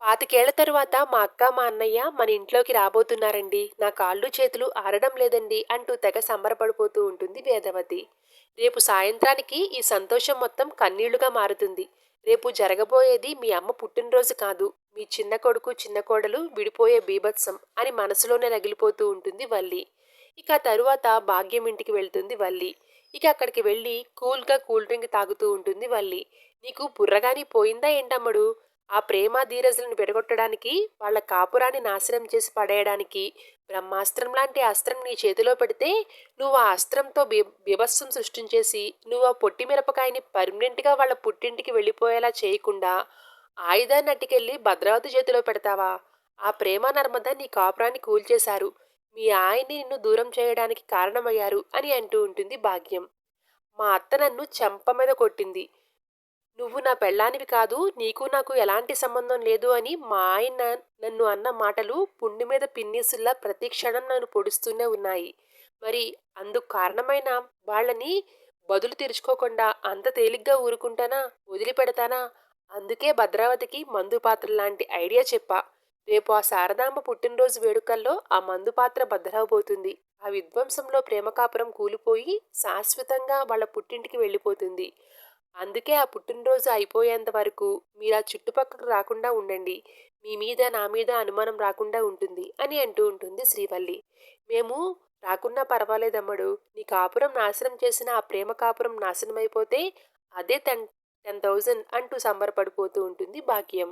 పాతికేళ్ల తరువాత మా అక్క, మా అన్నయ్య మన ఇంట్లోకి రాబోతున్నారండి. నా కాళ్ళు చేతులు ఆడడం లేదండి అంటూ తెగ సంబరపడిపోతూ ఉంటుంది వేదవతి. రేపు సాయంత్రానికి ఈ సంతోషం మొత్తం కన్నీళ్లుగా మారుతుంది. రేపు జరగబోయేది మీ అమ్మ పుట్టినరోజు కాదు. మీ చిన్న కొడుకు, చిన్న కోడలు విడిపోయే బీభత్సం అని మనసులోనే రగిలిపోతూ ఉంటుంది వల్లి. ఇక తరువాత భాగ్యం ఇంటికి వెళ్తుంది వల్లి. ఇక అక్కడికి వెళ్ళి కూల్‌గా కూల్ డ్రింక్ తాగుతూ ఉంటుంది వల్లి. "నీకు బుర్రగాని పోయిందా ఏంటమ్ముడు? ఆ ప్రేమ ధీరజులను విడగొట్టడానికి, వాళ్ళ కాపురాన్ని నాశనం చేసి పడేయడానికి బ్రహ్మాస్త్రం లాంటి అస్త్రం నీ చేతిలో పెడితే, నువ్వు ఆ అస్త్రంతో బీభత్సం సృష్టించేసి, నువ్వు ఆ పొట్టి మిరపకాయని పర్మనెంట్‌గా వాళ్ళ పుట్టింటికి వెళ్ళిపోయేలా చేయకుండా, ఆయుధాన్ని అట్టుకెళ్ళి భద్రావతి చేతిలో పెడతావా? ఆ ప్రేమ నర్మద నీ కాపురాన్ని కూల్చేశారు. మీ ఆయన్ని నిన్ను దూరం చేయడానికి కారణమయ్యారు" అని అంటూ ఉంటుంది భాగ్యం. "మా అత్త నన్ను చెంప మీద కొట్టింది. నువ్వు నా పెళ్ళానివి కాదు. నీకు నాకు ఎలాంటి సంబంధం లేదు అని మా ఆయన నన్ను అన్న మాటలు పుండు మీద పిన్నీసుల్లా ప్రతి క్షణం నన్ను పొడుస్తూనే ఉన్నాయి. మరి అందుకు కారణమైన వాళ్ళని బదులు తీర్చుకోకుండా అంత తేలిగ్గా ఊరుకుంటానా? వదిలిపెడతానా? అందుకే భద్రావతికి మందు పాత్రలాంటి ఐడియా చెప్పా. రేపు ఆ శారదాంబ పుట్టినరోజు వేడుకల్లో ఆ మందు పాత్ర బద్దలవబోతుంది. ఆ విధ్వంసంలో ప్రేమ కాపురం కూలిపోయి శాశ్వతంగా వాళ్ళ పుట్టింటికి వెళ్ళిపోతుంది. అందుకే ఆ పుట్టినరోజు అయిపోయేంత వరకు మీరా చుట్టుపక్కకు రాకుండా ఉండండి. మీ మీద నా మీద అనుమానం రాకుండా ఉంటుంది" అని అంటూ ఉంటుంది శ్రీవల్లి. "మేము రాకున్నా పర్వాలేదమ్మడు. నీ కాపురం నాశనం చేసిన ఆ ప్రేమ కాపురం నాశనమైపోతే అదే 10,000 అంటూ సంబరపడిపోతూ ఉంటుంది భాగ్యం.